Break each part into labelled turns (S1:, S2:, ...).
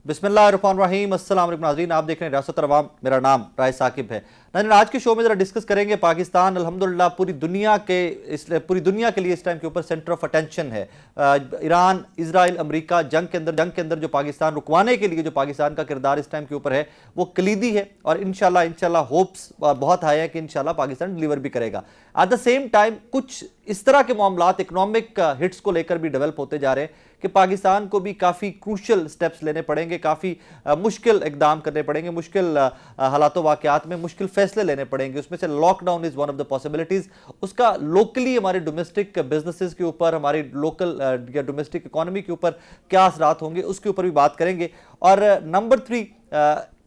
S1: बिस्मिल्लाहिर्रहमानिर्रहीम। अस्सलाम वालेकुम नाज़रीन, आप देख रहे हैं रियासत अवाम। मेरा नाम राय साकिब है। नाज़रीन, आज के शो में ज़रा डिस्कस करेंगे पाकिस्तान अल्हम्दुलिल्लाह पूरी दुनिया के लिए इस टाइम के ऊपर सेंटर ऑफ अटेंशन है। ईरान, इजराइल, अमेरिका जंग के अंदर जो पाकिस्तान रुकवाने के लिए जो पाकिस्तान का किरदार इस टाइम के ऊपर है वो कलीदी है, और इंशाल्लाह होप्स बहुत हाई है कि इंशाल्लाह पाकिस्तान डिलीवर भी करेगा। एट द सेम टाइम कुछ इस तरह के मामलात इकोनॉमिक हिट्स को लेकर भी डेवलप होते जा रहे हैं कि पाकिस्तान को भी काफ़ी क्रूशल स्टेप्स लेने पड़ेंगे, काफ़ी मुश्किल इकदाम करने पड़ेंगे, मुश्किल हालातों वाक़यात में मुश्किल फैसले लेने पड़ेंगे। उसमें से lockdown is one of the possibilities. उसका लोकली हमारे डोमेस्टिक बिजनेसेस के ऊपर, हमारी लोकल या डोमेस्टिक इकोनॉमी के ऊपर क्या असरात होंगे उसके ऊपर भी बात करेंगे। और नंबर 3,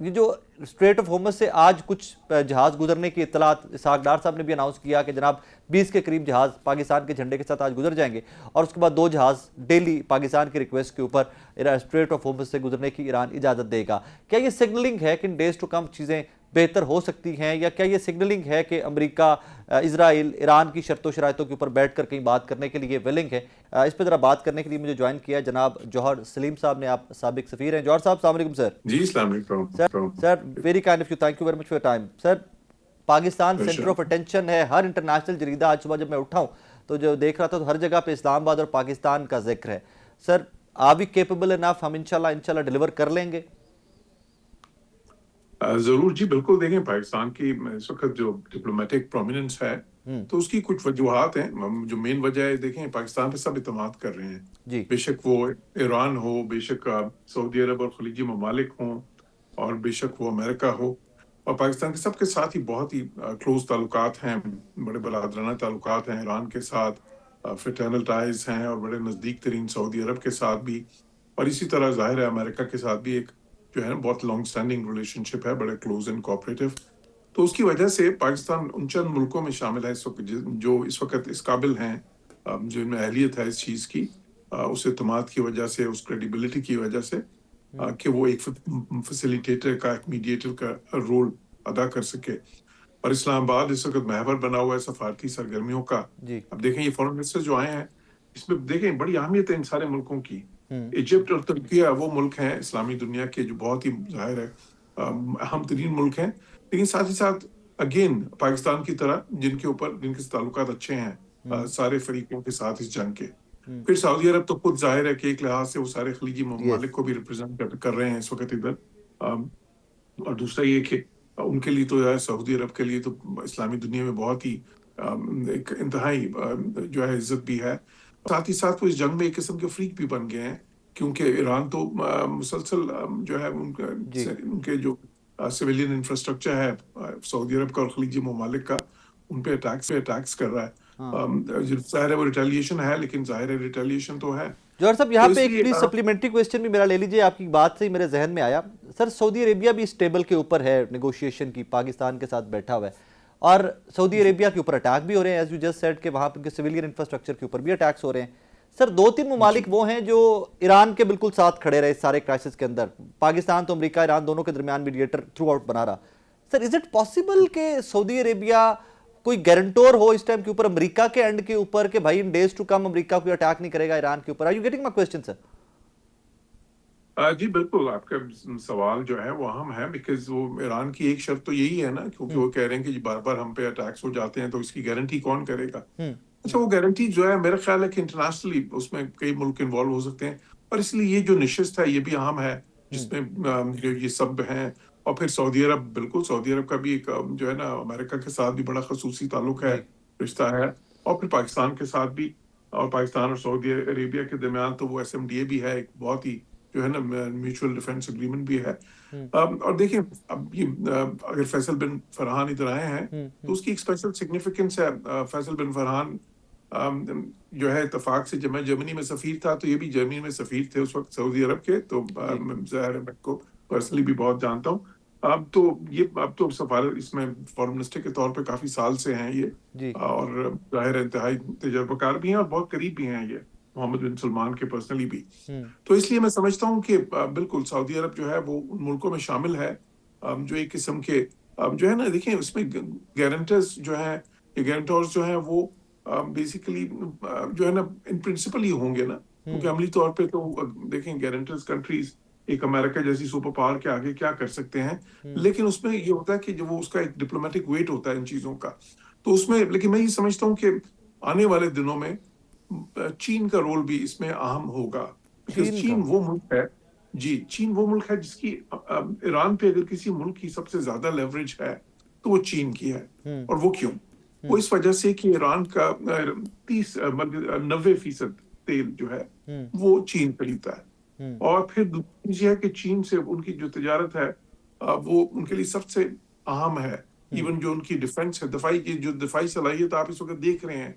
S1: ये जो स्ट्रेट ऑफ होर्मुज़ से आज कुछ जहाज़ गुजरने की इत्तलात इसहाक डार साहब ने भी अनाउंस किया कि जनाब 20 के करीब जहाज़ पाकिस्तान के झंडे के साथ आज गुजर जाएंगे, और उसके बाद 2 जहाज़ डेली पाकिस्तान की रिक्वेस्ट के ऊपर स्ट्रेट ऑफ होर्मुज़ से गुजरने की ईरान इजाज़त देगा। क्या ये सिग्नलिंग है कि इन डेज टू कम चीज़ें बेहतर हो सकती हैं, या क्या ये सिग्नलिंग है कि अमेरिका, इजराइल, ईरान की शर्तों शराइतों के ऊपर बैठ कर कहीं बात करने के लिए विलिंग है? इस पर ज़रा बात करने के लिए मुझे ज्वाइन किया जनाब जौहर सलीम साहब ने। आप साबिक सफ़ीर हैं। जौहर साहब, अस्सलाम वालेकुम सर।
S2: जी अस्सलाम वालेकुम।
S1: Sir very kind of you, thank you very much for your time sir. Pakistan centre of attention है, हर इंटरनेशनल जरीदा, आज सुबह जब मैं उठा हूँ तो जो देख रहा था तो हर जगह पे इस्लामाबाद और पाकिस्तान का जिक्र है। Sir, are we capable enough? हम इंशाल्लाह डिलीवर कर लेंगे?
S2: जरूर जी, बिल्कुल। देखें, पाकिस्तान की इस वक्त जो डिप्लोमेटिक प्रोमिनेंस है तो उसकी कुछ वजूहात हैं। जो मेन वजह है, देखें, पाकिस्तान पे सब इत्मीनाद कर रहे हैं।
S1: जी
S2: बेशक वो ईरान हो, बेशक सऊदी अरब और खलीजी ममालिक हों, और बेशक वो अमेरिका हो, और पाकिस्तान के सबके साथ ही बहुत ही क्लोज ताल्लुकात हैं, बड़े बरादराना ताल्लुकात हैं ईरान के साथ, फ्रेटर्नल टाइज हैं, और बड़े नज़दीक तरीन सऊदी अरब के साथ भी, और इसी तरह जाहिर है अमेरिका के साथ भी एक जो है ना बहुत लॉन्ग स्टैंडिंग रिलेशनशिप है, बड़े क्लोज एंड कोऑपरेटिव। तो उसकी वजह से पाकिस्तान उन चंद मुल्कों में शामिल है इस वक्त जो इस वक्त इस काबिल हैं, जो इनमें अहलियत है इस चीज़ की, उस एतमाद की वजह से, उस क्रेडिबिलिटी की वजह से, कि वो एक फैसिलिटेटर का, एक मीडिएटर का रोल अदा कर सके। और इस्लामाबाद इस वक्त महवर बना हुआ है सफारती सरगर्मियों का।
S1: जी।
S2: अब देखें, ये फॉरेन मिनिस्टर जो आए हैं, इसमें देखें बड़ी अहमियत है इन सारे मुल्कों की। इजिप्ट और तुर्की वो मुल्क हैं इस्लामी दुनिया के जो बहुत ही जाहिर है अहम तरीन मुल्क हैं, लेकिन साथ ही साथ अगेन पाकिस्तान की तरह जिनके ताल्लुकात अच्छे हैं सारे फरीकों के साथ इस जंग के। फिर सऊदी अरब तो खुद जाहिर है कि एक लिहाज से वो सारे खलीजी
S1: यस।
S2: ममालिक को भी रिप्रेजेंट कर रहे हैं इस वक्त इधर। और दूसरा ये कि उनके लिए तो यार, सऊदी अरब के लिए तो इस्लामी दुनिया में बहुत ही एक इंतहाई जो है इज्जत भी है। साथ ही साथ वो इस जंग में एक किस्म के फ्रीक भी बन गए हैं, क्योंकि ईरान तो मुसलसल जो है
S1: जी।
S2: उनके जो सिविलियन इंफ्रास्ट्रक्चर है सऊदी अरब का और खलीजी ममालिक का, उन पे अटैक्स कर रहा है।
S1: हाँ।
S2: जाहिर है वो रिटेलिएशन है, लेकिन जाहिर है रिटेलिएशन तो है।
S1: जौहर साहब,
S2: तो
S1: यहाँ पे एक
S2: इसलिए
S1: प्लीज सप्लीमेंट्री क्वेश्चन भी मेरा ले लीजिए, आपकी बात से ही मेरे जहन में आया। सर, सऊदी अरेबिया भी इस टेबल के ऊपर है नेगोशिएशन की, पाकिस्तान के साथ बैठा हुआ है, और सऊदी अरेबिया के ऊपर अटैक भी हो रहे हैं, एज यू जस्ट सेड कि वहाँ के सिविलियन इंफ्रास्ट्रक्चर के ऊपर भी अटैक्स हो रहे हैं। सर, 2-3 ममालिक वो हैं जो ईरान के बिल्कुल साथ खड़े रहे इस सारे क्राइसिस के अंदर। पाकिस्तान तो अमेरिका, ईरान दोनों के दरमियान मीडिएटर थ्रू आउट बना रहा। सर, इज इट पॉसिबल कि सऊदी अरेबिया कोई गारंटोर हो इस टाइम के ऊपर अमेरिका के एंड के ऊपर कि भाई in days to come America कोई अटैक नहीं करेगा ईरान के ऊपर? Are you getting my question sir?
S2: जी बिल्कुल, आपका सवाल जो है वो अहम है, बिकॉज वो ईरान की एक शर्त तो यही है ना, क्योंकि वो कह रहे हैं कि बार बार हम पे अटैक्स हो जाते हैं, तो इसकी गारंटी कौन करेगा। अच्छा, वो गारंटी जो है मेरा ख्याल है कि इंटरनेशनली उसमें कई मुल्क इन्वॉल्व हो सकते हैं, और इसलिए ये जो नशिस्त है ये भी अहम है, जिसमें जो ये सब हैं। और फिर सऊदी अरब, बिल्कुल सऊदी अरब का भी एक जो है ना अमेरिका के साथ भी बड़ा खसूसी ताल्लुक है,
S1: जी।
S2: रिश्ता है। और फिर पाकिस्तान के साथ भी, और पाकिस्तान और सऊदी अरेबिया के दरमियान तो वो SMDA भी है, एक बहुत ही जो है ना म्यूचुअल डिफेंस एग्रीमेंट भी है। और देखिए, अब ये अगर फैसल बिन फरहान इधर आए हैं तो उसकी एक स्पेशल सिग्निफिकेंस है। फैसल बिन फरहान जो है इत्तेफाक से, जब मैं जर्मनी में सफीर था तो ये भी जर्मनी में सफीर थे उस वक्त सऊदी अरब के, तो
S1: जी।
S2: ज़ाहिर है मैं को पर्सनली भी बहुत जानता हूँ। अब तो सफारत इसमें फॉरेन मिनिस्टर के तौर पे काफी साल से हैं ये,
S1: जी।
S2: और जाहिर है इंतहाई तजर्बाकार भी हैं और बहुत करीब भी हैं ये मोहम्मद बिन सलमान के पर्सनली भी। तो इसलिए मैं समझता हूँ कि बिल्कुल सऊदी अरब जो है वो उन मुल्कों में शामिल है जो एक किस्म के जो है ना, देखिए उसमें गारंटर्स जो है, ये गारंटर्स जो है वो बेसिकली जो है ना इन प्रिंसिपल ही होंगे ना, क्योंकि अमली तौर पे तो देखें गारंटर्स कंट्रीज एक अमेरिका जैसी सुपर पावर के आगे क्या कर सकते हैं। लेकिन उसमें ये होता है कि जो वो उसका एक डिप्लोमेटिक वेट होता है इन चीजों का, तो उसमें लेकिन मैं ये समझता हूँ कि आने वाले दिनों में चीन का रोल भी इसमें अहम होगा, बिकॉज
S1: चीन का।
S2: चीन वो मुल्क है, जी चीन वो मुल्क है जिसकी ईरान पे अगर किसी मुल्क की सबसे ज्यादा लेवरेज है तो वो चीन की है। और वो क्यों? वो इस वजह से कि ईरान का 90% तेल जो है वो चीन खरीदता है। और फिर दूसरी चीज है कि चीन से उनकी जो तिजारत है वो उनके लिए सबसे अहम है। इवन जो उनकी डिफेंस है, दफाई की जो दफाई सलाहियत आप इस वक्त देख रहे हैं,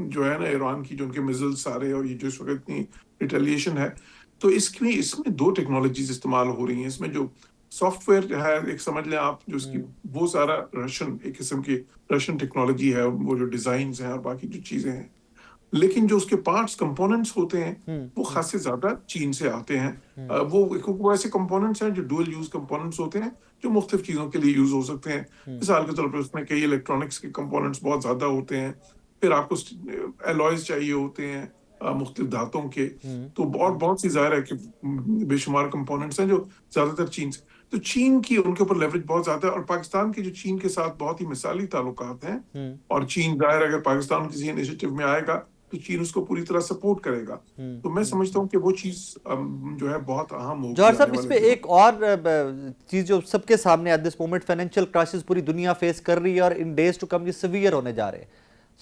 S2: जो है ना ईरान की जो उनके मिसाइल सारे, और ये जो इस वक्त इतनी रिटेलिएशन है, तो इसमें दो टेक्नोलॉजीज इस्तेमाल हो रही हैं। इसमें जो सॉफ्टवेयर है, एक समझ लें आप, जो इसकी वो सारा रशियन, एक किस्म की रशियन टेक्नोलॉजी है, वो जो डिजाइन हैं और बाकी जो चीजें हैं, लेकिन जो उसके पार्ट्स कंपोनेंट्स होते हैं वो खासे ज्यादा चीन से आते हैं। वो ऐसे कंपोनेंट्स हैं जो डुअल यूज कंपोनेंट्स होते हैं, जो मुख्तलिफ चीजों के लिए यूज हो सकते हैं। मिसाल के तौर पर उसमें कई इलेक्ट्रॉनिक्स के कंपोनेंट्स बहुत ज्यादा होते हैं, फिर आपको एलॉयज चाहिए होते हैं मुख्तलिफ धातुओं के, तो बहुत सी जाहिर है कि बेशुमार कंपोनेंट्स हैं जो ज्यादातर चीन से। तो चीन की उनके ऊपर लेवरेज बहुत ज्यादा है, और पाकिस्तान के जो चीन के साथ बहुत ही मिसाली ताल्लुकात हैं, और चीन जाहिर अगर पाकिस्तान किसी इनिशिएटिव में आएगा तो चीन उसको पूरी तरह सपोर्ट करेगा। तो मैं समझता हूँ कि वो चीज जो है बहुत अहम होगी
S1: जौहर
S2: आने
S1: साहब,
S2: वाले
S1: इस पे
S2: दिनों
S1: एक और चीज जो सबके सामने at this moment, financial crisis पूरी दुनिया फेस कर रही है और इन डेज टू कम ये सीवियर होने जा रहे हैं।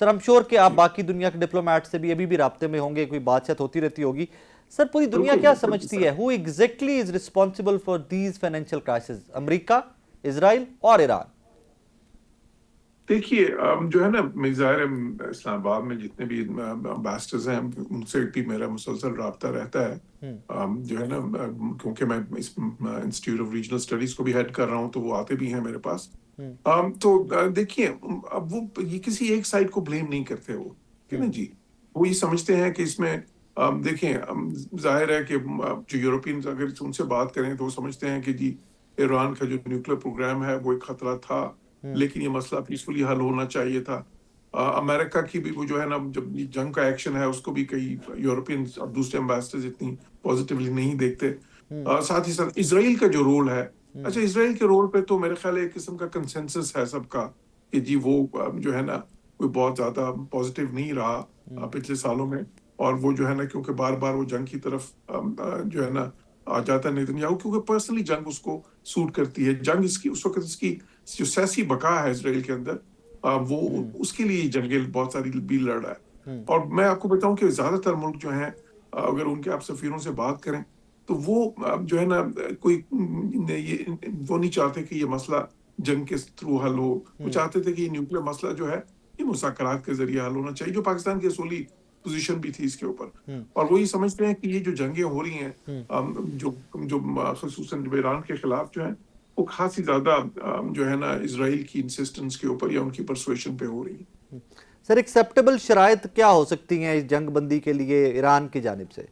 S1: सर, आई एम श्योर कि आप बाकी दुनिया के डिप्लोमेट से भी अभी भी राब्ते में होंगे, कोई बातचीत होती रहती होगी। सर, पूरी दुनिया
S2: बिल्कुल
S1: क्या
S2: बिल्कुल
S1: समझती
S2: सर।
S1: है, who exactly is responsible for these financial crisis? America, Israel और ईरान?
S2: देखिए जो है ना, मैं ज़ाहिर है इस्लामाबाद में जितने भी एम्बेसडर्स हैं उनसे भी मेरा मुसलसल राब्ता रहता है। जो है ना, क्योंकि मैं इस इंस्टीट्यूट ऑफ रीजनल स्टडीज को भी हेड कर रहा हूँ, तो वो आते भी हैं मेरे पास। तो देखिए, अब वो ये किसी एक साइड को ब्लेम नहीं करते वो, ठीक है ना जी। वो ये समझते हैं कि इसमें देखें, जाहिर है कि जो यूरोपियंस अगर उनसे बात करें तो वो समझते हैं कि जी ईरान का जो न्यूक्लियर प्रोग्राम है वो एक खतरा था, लेकिन ये मसला पीसफुली हल होना चाहिए था। अमेरिका की भी वो जो है ना, जब ये जंग का एक्शन है उसको भी कई यूरोपियंस और दूसरे एम्बेसडर्स इतनी पॉजिटिवली नहीं देखते। साथ ही साथ इसराइल का जो रोल है, अच्छा इसराइल के रोल पे तो मेरे ख्याल है एक किस्म का कंसेंसस है सबका कि जी वो जो है ना कोई बहुत ज्यादा पॉजिटिव नहीं रहा पिछले सालों में। और वो जो है ना, क्योंकि बार बार वो जंग की तरफ जो है ना आ जाता है नेतन्याहू, क्योंकि पर्सनली जंग उसको सूट करती है। जंग इसकी उस वक्त इसकी जो सियासी बका है इसराइल के अंदर, वो उसके लिए जंगें बहुत सारी भी लड़ रहा है। और मैं आपको बताऊं कि ज्यादातर मुल्क जो हैं, अगर उनके आप सफीरों से बात करें तो वो जो है ना कोई ये वो नहीं चाहते कि ये मसला जंग के थ्रू हल हो। वो चाहते थे कि ये न्यूक्लियर मसला जो है ये मुज़ाकरात के जरिए हल होना चाहिए, जो पाकिस्तान की असूली पोजीशन भी थी इसके ऊपर। और वो ये समझते हैं कि ये जो जंगें हो रही हैं जो जो ख़ुसूसन जो ईरान के खिलाफ जो है, वो खासी ज्यादा जो है ना इसराइल की इंसिस्टेंस के ऊपर या उनकी परसुएशन पे हो रही है।
S1: सर, एक्सेप्टेबल शराइत क्या हो सकती हैं इस जंग बंदी के लिए ईरान की जानिब से?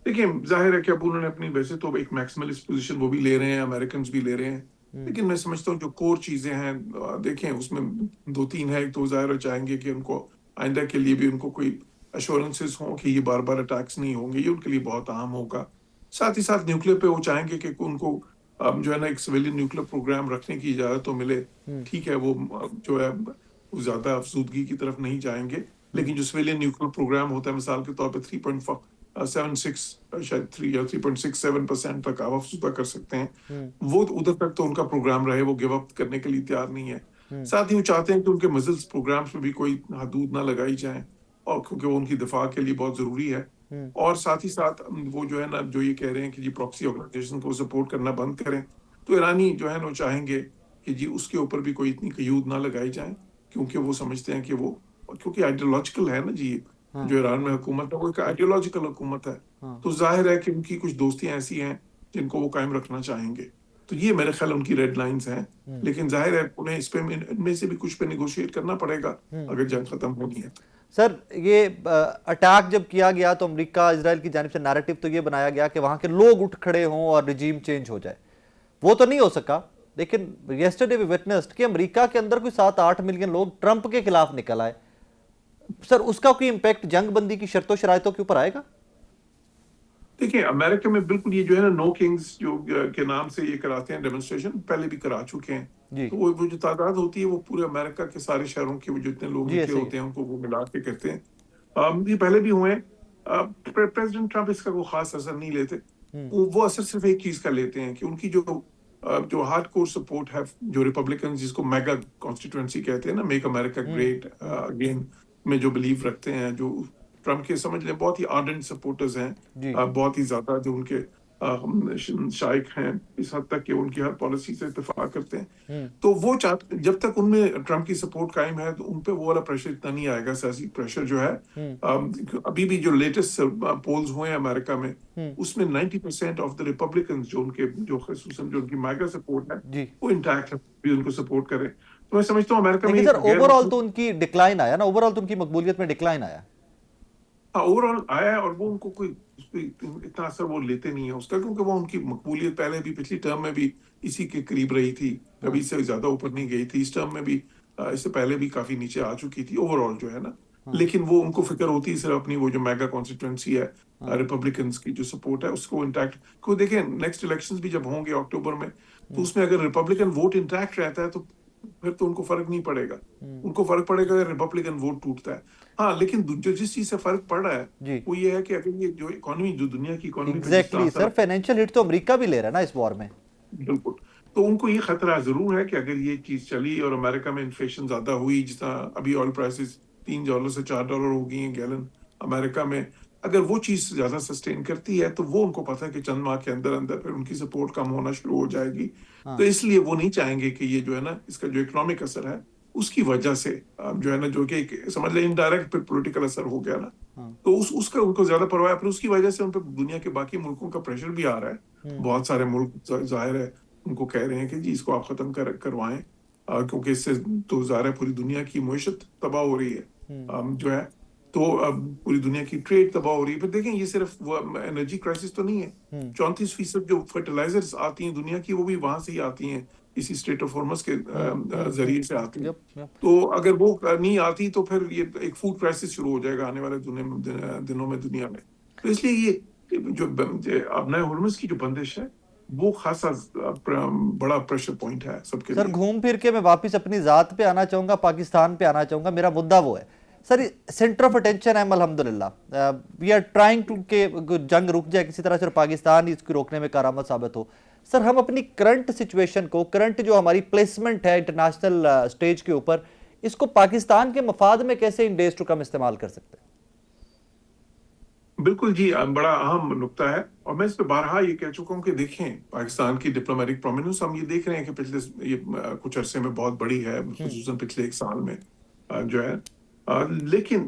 S2: देखिए, जाहिर है कि अब उन्होंने अपनी, वैसे तो एक मैक्सिमलिस्ट पोजीशन वो भी ले रहे हैं, अमेरिकन भी ले रहे हैं, लेकिन मैं समझता हूँ जो कोर चीजें हैं, देखें उसमें दो तीन है। एक तो जाहिर चाहेंगे कि उनको आइंदा के लिए भी उनको कोई अश्योरेंसेस हों कि ये बार बार अटैक्स नहीं होंगे, ये उनके लिए बहुत अहम होगा। साथ ही साथ न्यूक्लियर पे वो चाहेंगे कि उनको जो है ना एक सिविलियन न्यूक्लियर प्रोग्राम रखने की इजाजत तो मिले। ठीक है, वो जो है वो ज्यादा अफसूदगी की तरफ नहीं जाएंगे, लेकिन जो सिविलियन न्यूक्लियर प्रोग्राम होता है, मिसाल के तौर पर 3.76 शायद 3 या 3.67% तक आप अफसूदा कर सकते हैं, वो उधर तक तो उनका प्रोग्राम रहे, वो गिव अप करने के लिए तैयार नहीं है। साथ ही वो चाहते हैं कि उनके मिसाइल्स प्रोग्राम्स में भी कोई हदूद ना लगाई जाए, और क्योंकि वो उनकी दिफा के लिए बहुत जरूरी है। और साथ ही साथ वो जो है ना, जो ये कह रहे हैं कि जी प्रॉक्सी ऑर्गेनाइजेशन को सपोर्ट करना बंद करें, तो ईरानी जो है ना वो चाहेंगे कि जी उसके ऊपर भी कोई इतनी कयूद ना लगाई जाए, क्योंकि वो समझते हैं कि वो, क्योंकि आइडियोलॉजिकल है ना जी, जो ईरान में हुकूमत है वो एक आइडियोलॉजिकल हुकूमत है। तो जाहिर है कि उनकी कुछ दोस्तियां ऐसी हैं जिनको वो कायम रखना चाहेंगे। तो ये मेरे ख्याल उनकी रेड लाइंस हैं, लेकिन जाहिर है उन्हें इस पे, इनमें से भी कुछ पे निगोशिएट करना पड़ेगा अगर जंग खत्म होनी है।
S1: सर, ये अटैक जब किया गया तो अमेरिका इजराइल की जानिब से नैरेटिव तो ये बनाया गया कि वहां के लोग उठ खड़े हों और रिजीम चेंज हो जाए। वो तो नहीं हो सका, लेकिन येस्टरडे वी विटनेस्ड कि अमेरिका के अंदर कोई 7-8 मिलियन लोग ट्रंप के खिलाफ निकल आए। सर, उसका कोई इंपैक्ट जंग बंदी की शर्तों शराइतों के ऊपर आएगा?
S2: देखिए अमेरिका में बिल्कुल ये जो है ना नो किंग्स जो के नाम से ये कराते हैं डेमोन्स्ट्रेशन, पहले भी करा चुके हैं।
S1: जी
S2: तो वो जो तादाद होती है वो पूरे अमेरिका के सारे शहरों के वो जितने लोग
S1: जी,
S2: निकले
S1: ऐसे ही
S2: होते हैं उनको वो मिला के करते हैं। ये पहले भी हुए हैं। प्रेसिडेंट ट्रंप इसका कोई खास असर नहीं लेते।
S1: हम्म
S2: वो असर सिर्फ एक चीज का लेते हैं कि उनकी जो हार्ड कोर सपोर्ट है, जो रिपब्लिकन जिसको मेगा कॉन्स्टिट्यूएंसी कहते हैं ना, मेक अमेरिका ग्रेट
S1: हम्म,
S2: अगेन में जो बिलीव रखते हैं, जो ट्रम्प के समझ लें बहुत ही आर्डेंट सपोर्टर्स हैं,
S1: जी
S2: बहुत ही ज्यादा जो उनके शायक हैं इस हद तक कि उनकी हर पॉलिसी से इत्तेफाक करते हैं।
S1: हम्म
S2: तो वो चाहते, जब तक उनमें ट्रम्प की सपोर्ट कायम है तो उन पे वो वाला प्रेशर इतना नहीं आएगा, सियासी प्रेशर जो है।
S1: हम्म
S2: अभी भी जो लेटेस्ट पोल्स हुए हैं अमेरिका में,
S1: हम्म,
S2: उसमें 90% ऑफ द रिपब्लिकन जो उनके जो खसूसन जो उनकी मैगा सपोर्ट है
S1: जी।
S2: वो इंटैक्ट है, भी उनको सपोर्ट करें। तो मैं समझता हूँ अमेरिका में
S1: लेकिन
S2: एक
S1: सर
S2: गैर
S1: ओवरऑल तो उनकी डिक्लाइन आया ना, ओवरऑल तो उनकी मकबूलियत में डिक्लाइन आया।
S2: ओवरऑल आया है, और वो उनको कोई उस पे इतना असर वो लेते नहीं है उसका, क्योंकि वो उनकी मकबूलियत पहले भी पिछली टर्म में भी इसी के करीब रही थी, कभी
S1: हाँ
S2: इससे ज्यादा ऊपर नहीं गई थी। इस टर्म में भी इससे पहले भी काफी नीचे आ चुकी थी ओवरऑल जो है ना।
S1: हाँ
S2: लेकिन वो उनको फिक्र होती है सिर्फ अपनी वो जो मेगा कॉन्स्टिट्यूंसी है,
S1: हाँ
S2: रिपब्लिकन्स की जो सपोर्ट है उसको इंटैक्ट को देखें। नेक्स्ट इलेक्शंस भी जब होंगे अक्टूबर में, तो
S1: हम्म
S2: उसमें अगर रिपब्लिकन वोट इंटैक्ट रहता है तो फिर तो उनको फर्क नहीं पड़ेगा।
S1: हम्म,
S2: उनको फर्क पड़ेगा अगर रिपब्लिकन वोट टूटता है। हाँ, लेकिन जो जिस चीज से फर्क पड़ रहा है
S1: जी
S2: वो ये है कि अगर ये जो इकोनॉमी, जो दुनिया की इकोनॉमी पे जिस
S1: एग्जैक्टली
S2: तरह
S1: सर,
S2: असर,
S1: फाइनेंशियल हिट तो अमेरिका भी ले रहा है ना इस वॉर में।
S2: बिल्कुल, तो उनको ये खतरा जरूर है कि अगर ये चीज चली और अमेरिका में इन्फ्लेशन ज्यादा हुई, जिस तरह अभी ऑयल प्राइसेस $3 से $4 हो गई हैं गैलन अमेरिका में, अगर वो चीज ज्यादा सस्टेन करती है तो वो उनको पता है कि चंद माह के अंदर अंदर फिर उनकी सपोर्ट कम होना शुरू हो जाएगी। तो
S1: हाँ
S2: इसलिए वो नहीं चाहेंगे कि ये जो है ना इसका जो इकोनॉमिक असर है उसकी वजह से जो है ना, जो कि समझ लें इनडायरेक्ट पॉलिटिकल असर हो गया ना,
S1: हाँ
S2: तो उसका उनको ज्यादा परवाह है। फिर उसकी वजह से उन पर दुनिया के बाकी मुल्कों का प्रेशर भी आ रहा है।
S1: हम्म
S2: बहुत सारे मुल्क जाहिर है उनको कह रहे हैं कि जी इसको आप खत्म करवाएं, क्योंकि इससे तो ज़ाहिर है पूरी दुनिया की मईशत तबाह हो रही है,
S1: हम्म
S2: जो है। तो अब पूरी दुनिया की ट्रेड तबाह हो रही है। फिर देखें ये सिर्फ वो एनर्जी क्राइसिस तो नहीं है।
S1: हम्म
S2: 34% जो फर्टिलाइजर्स आती हैं दुनिया की वो भी वहां से ही आती हैं, इसी स्टेट ऑफ हॉर्मस के जरिए से आती हैं।
S1: Yup yup.
S2: तो अगर वो नहीं आती तो फिर ये एक फूड क्राइसिस शुरू हो जाएगा आने वाले दिनों में दुनिया में। तो इसलिए ये जो अपना हॉर्मस की जो बंदिश है वो खासा बड़ा प्रेशर पॉइंट है सबके
S1: सर
S2: लिए।
S1: घूम फिर के मैं वापस अपनी ज़ात पे आना चाहूँगा, पाकिस्तान पे आना चाहूँगा। मेरा मुद्दा वो है सर, सेंटर ऑफ अटेंशन है अल्हम्दुलिल्लाह, वी आर ट्राइंग टू के जंग रुक जाए किसी तरह से और पाकिस्तान इसको रोकने में कारआमद साबित हो। सर हम अपनी करंट सिचुएशन को, करंट जो हमारी प्लेसमेंट है इंटरनेशनल स्टेज के ऊपर, इसको पाकिस्तान के मफाद में कैसे इन डेज टू कम इस्तेमाल कर सकते हैं?
S2: बिल्कुल जी, बड़ा अहम नुक्ता है, और मैं इस पे बारहा ये कह चुका हूँ कि देखें पाकिस्तान की डिप्लोमेटिक प्रोमिनेंस हम ये देख रहे हैं कि पिछले ये कुछ अरसे में बहुत बड़ी है, खुसूसन पिछले एक साल में जो है। लेकिन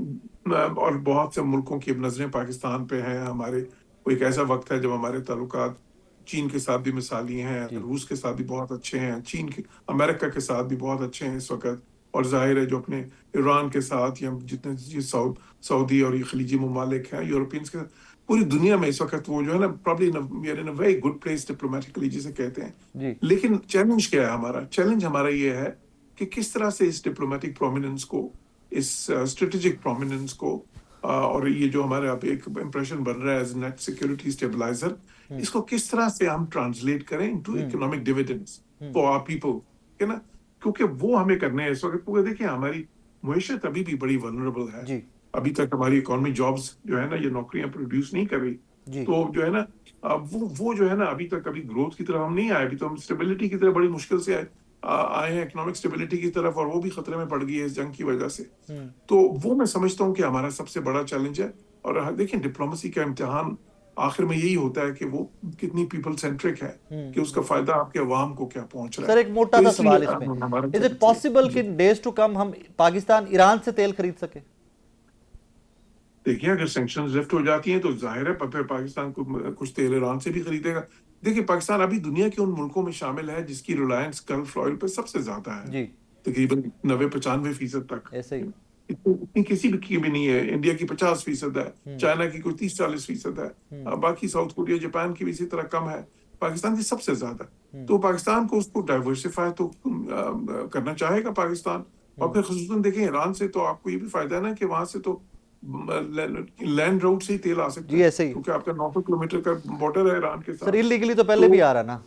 S2: और बहुत से मुल्कों की अब नजरें पाकिस्तान पे हैं। हमारे कोई एक ऐसा वक्त है जब हमारे ताल्लुकात चीन के साथ भी मिसाली हैं,
S1: जी
S2: रूस के साथ भी बहुत अच्छे हैं, चीन के अमेरिका के साथ भी बहुत अच्छे हैं इस वक्त, और जाहिर है जो अपने ईरान के साथ या जितने ये सऊदी और ये खलीजी ममालिक हैं यूरोपियंस के, पूरी दुनिया में इस वक्त वो जो है ना probably we are in a very good place diplomatically जिसे कहते हैं।
S1: जी
S2: लेकिन चैलेंज क्या है हमारा? चैलेंज हमारा ये है कि किस तरह से इस डिप्लोमेटिक प्रोमिनेंस को, इस स्ट्रेटेजिक प्रोमिनेंस को, और ये जो हमारे आप एक इंप्रेशन बन रहा है as net security stabilizer,
S1: hmm
S2: इसको किस तरह से हम ट्रांसलेट करें into
S1: hmm
S2: economic dividends
S1: hmm,
S2: for our people, है ना? क्योंकि वो हमें करने हैं इस वक्त। क्योंकि देखिए हमारी मुईशत अभी भी बड़ी वनरेबल है।
S1: जी
S2: अभी तक हमारी इकोनॉमी जॉब्स जो है ना, ये नौकरियां प्रोड्यूस नहीं कर रही।
S1: जी
S2: तो जो है ना, अब वो जो है ना अभी तक कभी ग्रोथ की तरफ हम नहीं आए। अभी तो हम स्टेबिलिटी की तरफ बड़ी मुश्किल से आए हैं, इकोनॉमिक स्टेबिलिटी की तरफ, और वो भी खतरे में पड़ गई है इस जंग की वजह से।
S1: हम्म
S2: तो वो मैं समझता हूँ कि हमारा सबसे बड़ा चैलेंज है। और देखिए डिप्लोमेसी का इम्तिहान आखिर में यही होता है कि वो कितनी पीपल सेंट्रिक है, कि उसका फायदा आपके अवाम को क्या पहुंच रहा
S1: सर
S2: है।
S1: एक मोटा
S2: तो
S1: सा
S2: इसलिए
S1: सवाल इसमें,
S2: हमारा
S1: इज इट
S2: चैलेंज है
S1: पॉसिबल कि
S2: जी।
S1: इन डेज टू कम हम पाकिस्तान ईरान से तेल खरीद सके?
S2: देखिए अगर सैंक्शंस लिफ्ट हो जाती हैं तो जाहिर है फिर पाकिस्तान को कुछ तेल ईरान से भी खरीदेगा। देखिए पाकिस्तान अभी दुनिया के उन मुल्कों में शामिल है जिसकी रिलायंस गल्फ ऑयल पर सबसे ज्यादा है,
S1: जी
S2: तकरीबन 90-95% तक।
S1: ऐसे ही
S2: इतनी किसी भी की भी नहीं है। इंडिया की 50% है,
S1: हम्म
S2: चाइना की कोई 30-40% है,
S1: हम्म
S2: बाकी साउथ कोरिया जापान की भी इसी तरह कम है, पाकिस्तान की सबसे ज्यादा।
S1: हम्म
S2: तो पाकिस्तान को उसको डाइवर्सिफाई तो करना चाहेगा पाकिस्तान। और
S1: हम्म
S2: फिर खसूसन देखें ईरान से तो आपको ये भी फायदा है ना कि वहां से तो लैंड रूट से ही तेल आ सकता
S1: जी
S2: है,
S1: ऐसे ही
S2: क्योंकि आपका 900 किलोमीटर का बॉर्डर है ईरान के
S1: सर,
S2: साथ।
S1: इलीगली तो पहले
S2: तो
S1: भी आ रहा ना।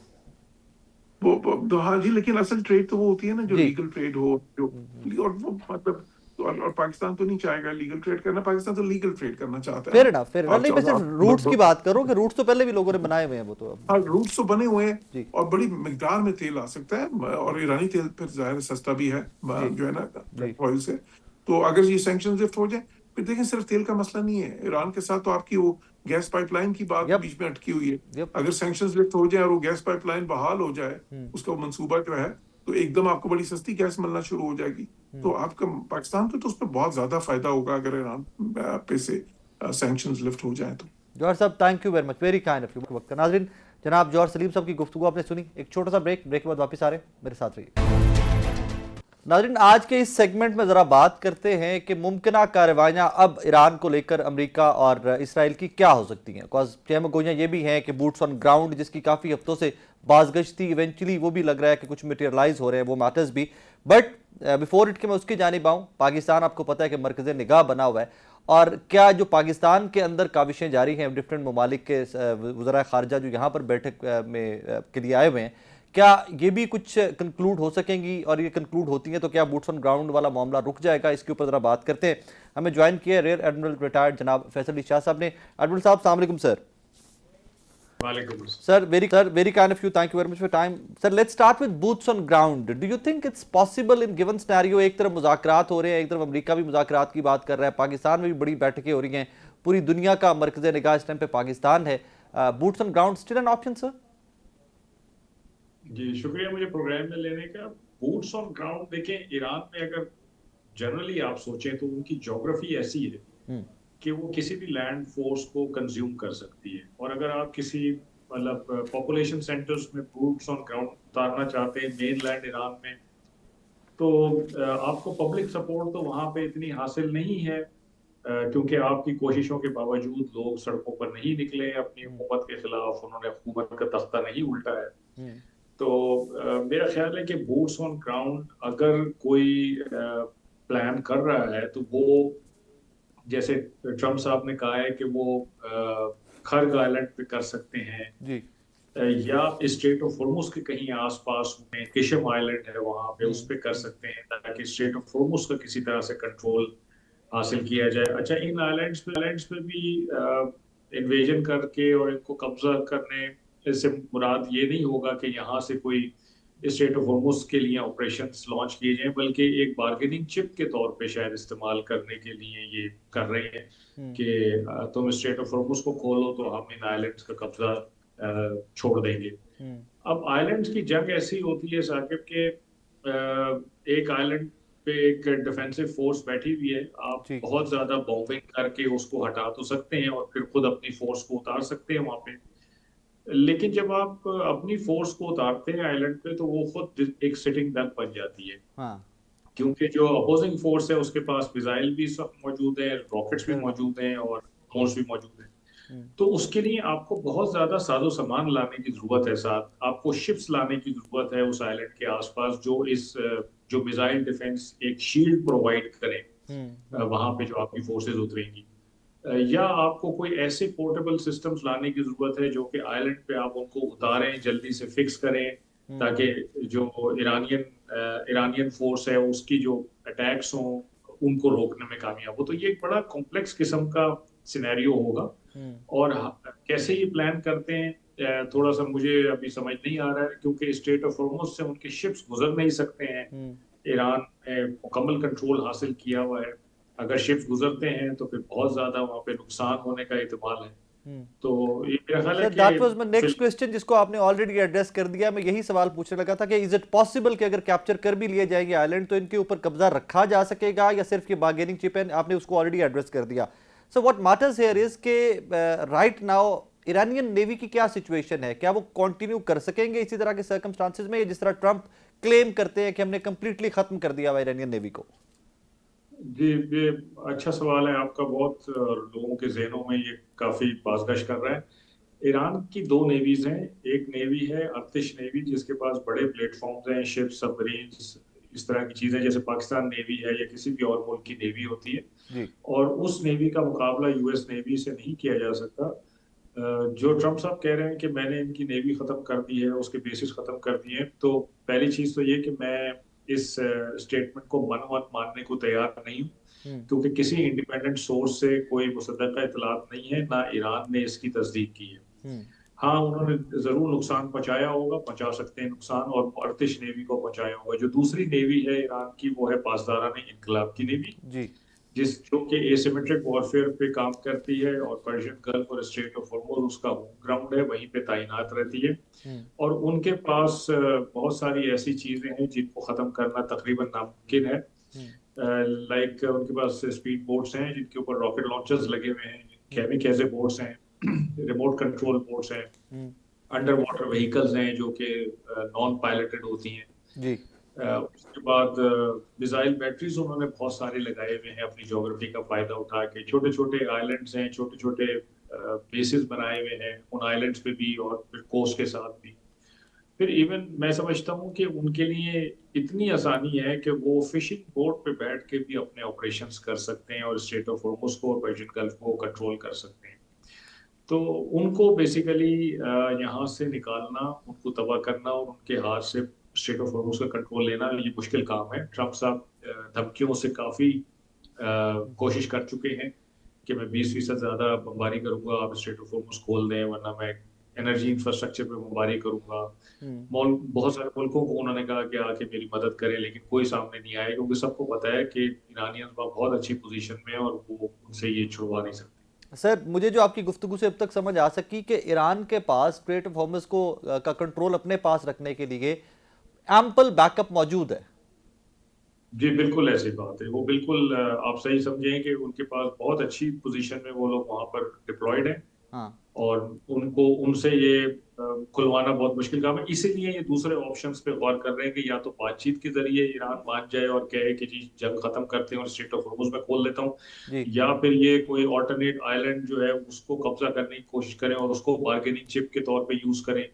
S2: तो हाँ जी, लेकिन असल ट्रेड तो वो होती है ना जो
S1: जी।
S2: लीगल ट्रेड हो, जो और वो मतलब और पाकिस्तान तो नहीं चाहेगा लीगल ट्रेड करना, पाकिस्तान तो लीगल ट्रेड करना चाहता है ना।
S1: फेयर ना,
S2: आप
S1: नहीं मैं
S2: चाहो
S1: सिर्फ
S2: आप
S1: रूट्स की बात करूं कि रूट्स तो पहले भी लोगों ने बनाए हुए हैं, वो तो
S2: हाँ,
S1: अब।
S2: रूट्स तो बने हुए हैं
S1: जी
S2: और बड़ी मिकदार में तेल आ सकता है, और ईरानी तेल फिर जाहिर है सस्ता भी है,
S1: जी
S2: जो है ना,
S1: जी।
S2: ऑयल से। तो अगर ये सैंक्शन लिफ्ट हो जाए, फिर देखें सिर्फ तेल का मसला नहीं है ईरान के साथ, तो आपकी वो गैस पाइपलाइन की बात
S1: यप
S2: बीच में अटकी हुई है।
S1: यप।
S2: अगर सैंक्शन लिफ्ट हो जाए और वो गैस पाइपलाइन बहाल हो जाए, उसका मंसूबा जो है, तो एकदम आपको बड़ी सस्ती गैस मिलना शुरू हो जाएगी। तो आपका पाकिस्तान को तो उस पर बहुत ज्यादा फायदा होगा अगर ईरान पे से सैंक्शन लिफ्ट हो जाए तो।
S1: जौहर साहब, thank you very much, very kind of you वक्त का। नाजरीन, जनाब जौहर सलीम साहब की गुफ्तगू आपने सुनी। एक छोटा सा ब्रेक के बाद वापस आ रहे हैं, मेरे साथ रहिए। नाजरीन, आज के इस सेगमेंट में ज़रा बात करते हैं कि मुमकिन कार्रवाइयाँ अब ईरान को लेकर अमेरिका और इसराइल की क्या हो सकती हैं। बिकॉज तहम गोइयाँ ये भी हैं कि बूट्स ऑन ग्राउंड जिसकी काफ़ी हफ्तों से बाजगश थी, इवेंचुअली वो भी लग रहा है कि कुछ मटेरियलाइज हो रहे हैं, वो मैटर्स भी। बट बिफोर इट के मैं उसकी जानिब आऊँ, पाकिस्तान आपको पता है कि मरकज़ निगाह बना हुआ है, और क्या जो पाकिस्तान के अंदर काविशें जारी हैं डिफरेंट ममालिक के वज़राए ख़ारजा जो यहाँ पर बैठक में के लिए आए हुए हैं, क्या ये भी कुछ कंक्लूड हो सकेंगी, और ये कंक्लूड होती हैं तो क्या बूट्स ऑन ग्राउंड वाला मामला रुक जाएगा? इसके ऊपर ज़रा बात करते हैं। हमें ज्वाइन किया रियर एडमिरल रिटायर्ड जनाब फैसल अली शाह साहब ने। एडमिरल साहब, अस्सलाम वालेकुम सर।
S3: वालेकुम
S1: sir, very kind of you, thank you very much for your time. Sir, let's start with boots on ground. Do you think it's possible in given scenario, एक तरफ मुज़ाकरात हो रहे हैं, एक तरफ अमेरिका भी मुज़ाकरात की बात कर रहा है, पाकिस्तान में भी बड़ी बैठकें हो रही हैं, पूरी दुनिया का मरकज़ निगाह इस टाइम पे पाकिस्तान है, boots on ground still an option sir?
S3: जी, शुक्रिया मुझे प्रोग्राम में लेने का। बूट्स ऑन ग्राउंड देखें, ईरान में अगर जनरली आप सोचें तो उनकी ज्योग्राफी ऐसी है कि वो किसी भी लैंड फोर्स को कंज्यूम कर सकती है, और अगर आप किसी मतलब पॉपुलेशन सेंटर्स में बूट्स ऑन ग्राउंड उतारना चाहते हैं मेन लैंड ईरान में, तो आपको पब्लिक सपोर्ट तो वहाँ पे इतनी हासिल नहीं है, क्योंकि आपकी कोशिशों के बावजूद लोग सड़कों पर नहीं निकले अपनी हुकूमत के खिलाफ, उन्होंने हुकूमत का तख्ता नहीं उल्टा है। तो मेरा ख्याल है कि बूट्स ऑन ग्राउंड अगर कोई प्लान कर रहा है तो वो, जैसे ट्रम्प साहब ने कहा है कि वो खर्ग आइलैंड पे कर सकते हैं,
S1: जी
S3: या स्ट्रेट ऑफ होर्मुज के कहीं आसपास में किशम आइलैंड है वहां पे, उस पे कर सकते हैं, ताकि स्ट्रेट ऑफ होर्मुज का किसी तरह से कंट्रोल हासिल किया जाए। अच्छा, इन आइलैंड्स पे भी इन्वेजन करके और इनको कब्जा करने से मुराद ये नहीं होगा कि यहाँ से कोई स्ट्रेट ऑफ होर्मुज के लिए ऑपरेशंस लॉन्च किए जाएं, बल्कि एक बार्गेनिंग चिप के तौर पे शायद इस्तेमाल करने के लिए ये कर रहे हैं कि तुम स्ट्रेट ऑफ होर्मुज को खोलो तो हम इन आइलैंड्स का कब्जा छोड़ देंगे। अब आइलैंड्स की जंग ऐसी होती है साकिब के, एक आइलैंड पे एक डिफेंसिव फोर्स बैठी हुई है, आप
S1: जी
S3: बहुत ज्यादा बॉम्बिंग करके उसको हटा तो सकते हैं और फिर खुद अपनी फोर्स को उतार सकते हैं वहां पे, लेकिन जब आप अपनी फोर्स को उतारते हैं आइलैंड पे तो वो खुद एक सिटिंग डक बन जाती है,
S1: हाँ,
S3: क्योंकि जो अपोजिंग फोर्स है उसके पास मिसाइल भी सब मौजूद है, रॉकेट्स भी
S1: fair enough.
S3: मौजूद हैं और ड्रोन्स भी मौजूद हैं। तो उसके लिए आपको बहुत ज्यादा साजो सामान लाने की जरूरत है, साथ आपको शिप्स लाने की जरूरत है उस आइलैंड के आसपास, जो मिसाइल डिफेंस एक शील्ड प्रोवाइड करें वहां पे जो आपकी फोर्सेस उतरेंगी, या आपको कोई ऐसे पोर्टेबल सिस्टम्स लाने की जरूरत है जो कि आइलैंड पे आप उनको उतारें, जल्दी से फिक्स करें, ताकि जो ईरानियन फोर्स है उसकी जो अटैक्स हों उनको रोकने में कामयाब हो। तो ये एक बड़ा कॉम्प्लेक्स किस्म का सिनेरियो होगा, और कैसे ये प्लान करते हैं थोड़ा सा मुझे अभी समझ नहीं आ रहा है, क्योंकि स्ट्रेट ऑफ होर्मुज से उनके शिप्स गुजर नहीं सकते हैं। ईरान ने मुकम्मल कंट्रोल हासिल किया हुआ है, अगर शिप्स गुजरते हैं तो फिर बहुत ज्यादा वहां पे नुकसान होने का एहतमाल है। तो ये मेरा ख्याल है
S1: सर, दैट वाज माय
S3: कि
S1: नेक्स्ट क्वेश्चन, जिसको आपने ऑलरेडी एड्रेस कर दिया। मैं यही सवाल पूछने लगा था कि इज इट पॉसिबल कि अगर कैप्चर कर भी लिए जाएंगे आइलैंड तो इनके ऊपर कब्जा रखा जा सकेगा, या सिर्फ ये बार्गेनिंग चिप है? आपने उसको ऑलरेडी एड्रेस कर दिया। So what matters here is के राइट नाउ ईरानियन नेवी की क्या सिचुएशन है? क्या वो कंटिन्यू कर सकेंगे इसी तरह के सर्कमस्टांसेस में, जिस तरह ट्रंप क्लेम करते हैं कि हमने कंप्लीटली खत्म कर दिया हुआ ईरानियन नेवी को?
S3: जी, ये अच्छा सवाल है आपका, बहुत लोगों के जहनों में ये काफी बाज़गश कर रहा है। ईरान की दो नेवीज हैं, एक नेवी है अर्तिश नेवी जिसके पास बड़े प्लेटफॉर्म्स हैं, शिप, सबमरीन्स, इस तरह की चीजें जैसे पाकिस्तान नेवी है या किसी भी और मुल्क की नेवी होती है,
S1: जी।
S3: और उस नेवी का मुकाबला यूएस नेवी से नहीं किया जा सकता। जो ट्रम्प साहब कह रहे हैं कि मैंने इनकी नेवी खत्म कर दी है, उसके बेसिस खत्म कर दिए हैं, तो पहली चीज तो ये कि मैं इस स्टेटमेंट को मनमत मानने को तैयार नहीं हूँ,
S1: हम्म।
S3: क्योंकि किसी इंडिपेंडेंट सोर्स से कोई मुसद्दका इतलात नहीं है, ना ईरान ने इसकी तस्दीक की है।
S1: हम्म।
S3: हाँ, उन्होंने जरूर नुकसान पहुंचाया होगा, पहुंचा सकते हैं नुकसान, और अर्तिश नेवी को पहुंचाया होगा। जो दूसरी नेवी है ईरान की, वो है पासदारान इनकलाब की नेवी,
S1: जी।
S3: जो कि एसिमेट्रिक वॉरफेयर पे काम करती है, और पर्शियन गल्फ और स्ट्रेट ऑफ हॉर्मुज उसका होम ग्राउंड है, वहीं पे तैनात रहती है।
S1: हम्म।
S3: और उनके पास बहुत सारी ऐसी चीजें हैं जिनको खत्म करना तकरीबन नामुमकिन है।
S1: हम्म।
S3: लाइक उनके पास स्पीड बोट्स हैं जिनके ऊपर रॉकेट लॉन्चर्स लगे हुए हैं,
S1: हम्म।
S3: कैमिकाज़े बोट्स हैं, रिमोट कंट्रोल बोट्स हैं,
S1: हम्म।
S3: अंडर वाटर व्हीकल्स हैं जो कि नॉन पायलटेड होती हैं।
S1: जी।
S3: उसके बाद मिसाइल बैटरीज उन्होंने बहुत सारे लगाए हुए हैं अपनी ज्योग्राफी का फायदा उठा के। छोटे छोटे आइलैंड्स हैं, छोटे छोटे बेसिस बनाए हुए हैं उन आइलैंड्स पे भी, और फिर कोस्ट के साथ भी। फिर इवन मैं समझता हूँ कि उनके लिए इतनी आसानी है कि वो फिशिंग बोट पे बैठ के भी अपने ऑपरेशंस कर सकते हैं, और स्ट्रेट ऑफ हॉर्मुज को और पर्शियन गल्फ को कंट्रोल कर सकते हैं। तो उनको बेसिकली यहाँ से निकालना, उनको तबाह करना और उनके हाथ से स्ट्रेट ऑफ हॉर्मुज का कंट्रोल लेना, ये मुश्किल काम है। ट्रम्प साहब धमकियों से काफी कोशिश कर चुके हैं कि मैं 20% ज्यादा बमबारी करूंगा, आप स्ट्रेट ऑफ हॉर्मुज खोल दें, वरना मैं एनर्जी इंफ्रास्ट्रक्चर पे बमबारी करूंगा।
S1: हम्म।
S3: बहुत सारे मुल्कों को उन्होंने कहा कि आके मेरी मदद करें, लेकिन कोई सामने नहीं आया, क्योंकि सबको पता है कि ईरानियंस बहुत अच्छी पोजीशन में है और वो उनसे ये छुड़वा नहीं सकते।
S1: सर, मुझे जो आपकी गुफ्तगू से अब तक समझ आ सकी कि ईरान के पास स्ट्रेट ऑफ हॉर्मुज को का कंट्रोल अपने पास रखने के लिए एम्पल बैकअप मौजूद है।
S3: जी बिल्कुल ऐसी बात है। वो बिल्कुल आप सही समझें कि उनके पास बहुत अच्छी पोजीशन में वो लोग वहां पर डिप्लॉयड हैं,
S1: हाँ।
S3: और उनको उनसे ये खुलवाना बहुत मुश्किल काम है। इसीलिए ये दूसरे ऑप्शंस पे गौर कर रहे हैं कि या तो बातचीत के जरिए ईरान मान जाए और कहे कि जी जंग खत्म करते हैं और स्ट्रेट ऑफ हॉर्मुज में खोल देता हूँ,
S1: जी।
S3: या फिर ये कोई ऑल्टरनेट आइलैंड जो है उसको कब्जा करने की कोशिश करें और उसको बार्गेनिंग चिप के तौर पे यूज करें,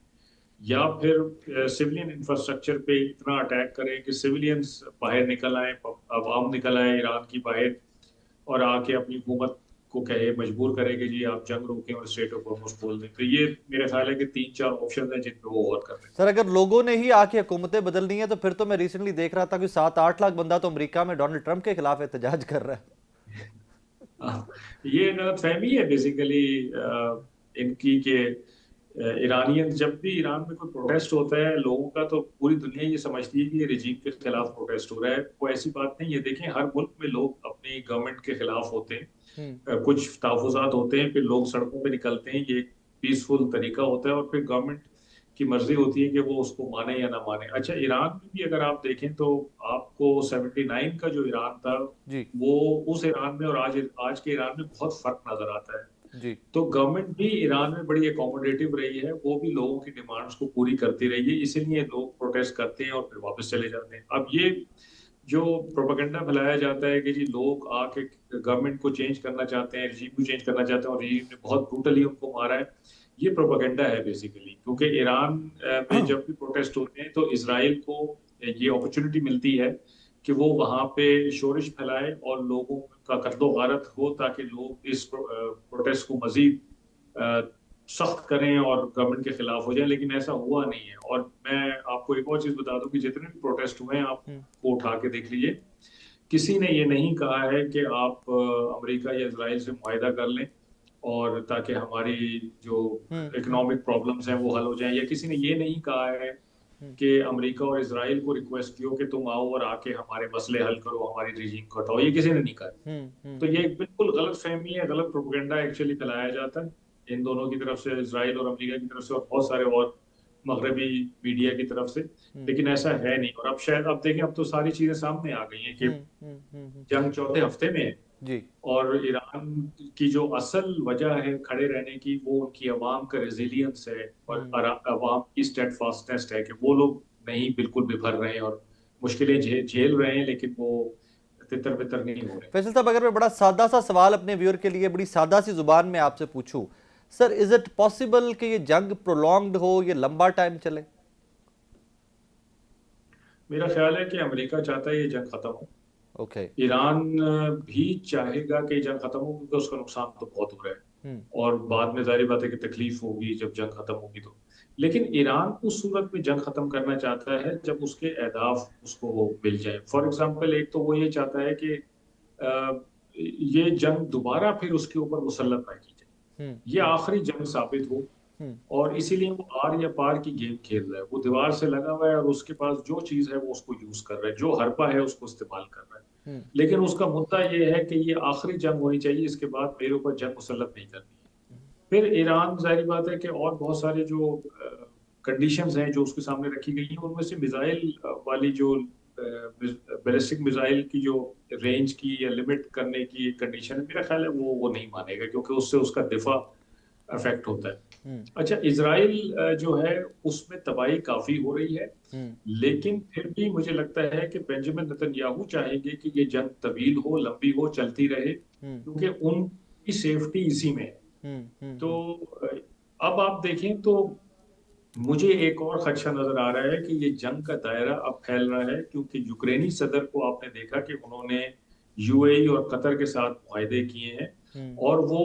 S3: या फिर सिविलियन इंफ्रास्ट्रक्चर पे इतना अटैक करें कि सिविलियंस बाहर निकल आए, अवाम निकल आए ईरान की बाहर, और आके अपनी हुकूमत को कहे, मजबूर करे कि जी आप जंग रोकें और स्ट्रेट ऑफ हॉर्मुज खोल दें। तो ये मेरे ख्याल है कि 3-4 ऑप्शन हैं जिन पे वो गौर कर रहे हैं।
S1: सर, अगर लोगों ने ही आके हुकूमतें बदलनी है तो फिर तो मैं रिसेंटली देख रहा था कि 7-8 लाख बंदा तो अमेरिका में डोनाल्ड ट्रंप के खिलाफ एहतजाज कर रहा है।
S3: ये गलतफहमी है बेसिकली इनकी कि ईरानियन, जब भी ईरान में कोई प्रोटेस्ट होता है लोगों का, तो पूरी दुनिया ये समझती है कि ये रिजीम के खिलाफ प्रोटेस्ट हो रहा है। वो ऐसी बात नहीं है। देखें, हर मुल्क में लोग अपनी गवर्नमेंट के खिलाफ होते हैं, कुछ तहफुजात होते हैं, फिर लोग सड़कों पे निकलते हैं, ये एक पीसफुल तरीका होता है, और फिर गवर्नमेंट की मर्जी होती है कि वो उसको माने या ना माने। अच्छा, ईरान में भी अगर आप देखें तो आपको 79 का जो ईरान था,
S1: जी।
S3: वो उस ईरान में और आज के ईरान में बहुत फर्क नजर आता है।
S1: जी।
S3: तो गवर्नमेंट भी ईरान में बड़ी अकोमोडेटिव रही है, वो भी लोगों की डिमांड्स को पूरी करती रही है, इसीलिए लोग प्रोटेस्ट करते हैं और फिर वापस चले जाते हैं। अब ये जो प्रोपेगेंडा फैलाया जाता है कि जी लोग आके गवर्नमेंट को चेंज करना चाहते हैं, रिजीम को चेंज करना चाहते हैं, और रिजीम ने बहुत ब्रूटली उनको मारा है, ये प्रोपेगेंडा है बेसिकली। क्योंकि ईरान में जब भी प्रोटेस्ट होते हैं तो इसराइल को ये अपॉर्चुनिटी मिलती है कि वो वहां पे शोरिश फैलाए और लोगों का कत्लो गारत हो, ताकि लोग इस प्रोटेस्ट को मजीद सख्त करें और गवर्नमेंट के खिलाफ हो जाए। लेकिन ऐसा हुआ नहीं है। और मैं आपको एक और चीज बता दूं कि जितने भी प्रोटेस्ट हुए हैं आप वो उठा के देख लीजिए, किसी ने ये नहीं कहा है कि आप अमेरिका या इजराइल से मुआहिदा कर लें और ताकि हमारी जो इकोनॉमिक प्रॉब्लम्स हैं वो हल हो जाएं, या किसी ने ये नहीं कहा है कि अमेरिका और इजराइल को रिक्वेस्ट किया कि तुम आओ और आके हमारे मसले हल करो, हमारी रिजीम को हटाओ। ये किसी ने नहीं कहा। तो ये एक बिल्कुल गलत फहमी है, गलत प्रोपेगेंडा एक्चुअली फैलाया जाता है इन दोनों की तरफ से, इजराइल और अमेरिका की तरफ से, और बहुत सारे और मगरबी मीडिया की तरफ से। लेकिन ऐसा है नहीं। और अब शायद अब देखें, अब तो सारी चीजें सामने आ गई हैं कि जंग चौथे हफ्ते में है
S1: जी।
S3: और ईरान की जो असल वजह है खड़े रहने की, वो उनकी अवाम का रेजिलियंस है और अवाम की स्टेडफास्टनेस है कि वो लोग नहीं बिल्कुल बिफर रहे हैं और मुश्किलें झेल रहे हैं, लेकिन वो तितर बितर नहीं हो रहे।
S1: फैसल साहब, अगर मैं बड़ा सादा सा सवाल अपने व्यूअर के लिए बड़ी सादा सी जुबान में आपसे पूछूं, सर, इज इट पॉसिबल कि ये जंग प्रोलॉन्ग्ड हो, ये लंबा टाइम चले?
S3: मेरा ख्याल है कि अमेरिका चाहता है ये जंग खत्म हो,
S1: ओके।
S3: ईरान भी चाहेगा कि जंग खत्म हो, क्योंकि उसका नुकसान तो बहुत हो रहा है और बाद में जाहिर बात है कि तकलीफ होगी जब जंग खत्म होगी तो। लेकिन ईरान उस सूरत में जंग खत्म करना चाहता है जब उसके अहदाफ उसको मिल जाए। फॉर एग्जाम्पल, एक तो वो ये चाहता है कि ये जंग दोबारा फिर उसके ऊपर मुसल्लत ना की जाए, ये आखिरी जंग साबित हो। और इसीलिए वो आर या पार की गेम खेल रहा है। वो दीवार से लगा हुआ है और उसके पास जो चीज है वो उसको यूज कर रहा है, जो हरपा है उसको इस्तेमाल कर रहा है। लेकिन उसका मुद्दा ये है कि ये आखिरी जंग होनी चाहिए, इसके बाद मेरे ऊपर जंग मुसल्लत नहीं करनी है। फिर ईरान, जाहिर बात है कि और बहुत सारे जो कंडीशंस हैं जो उसके सामने रखी गई हैं, उनमें से मिसाइल वाली जो बैलिस्टिक मिसाइल की जो रेंज की या लिमिट करने की कंडीशन है, मेरा ख्याल है वो नहीं मानेगा, क्योंकि उससे उसका दिफा अफेक्ट होता है। अच्छा, इजराइल जो है उसमें तबाही काफी हो रही है, लेकिन फिर भी मुझे लगता है कि बेंजामिन नेतन्याहू चाहेंगे कि ये जंग तवील हो, लंबी हो, चलती रहे, क्योंकि उनकी सेफ्टी इसी में है। तो अब आप देखें तो मुझे एक और खदशा नजर आ रहा है कि ये जंग का दायरा अब फैल रहा है, क्योंकि यूक्रेनी सदर को आपने देखा कि उन्होंने यूएई और कतर के साथ मुआहदे किए हैं और वो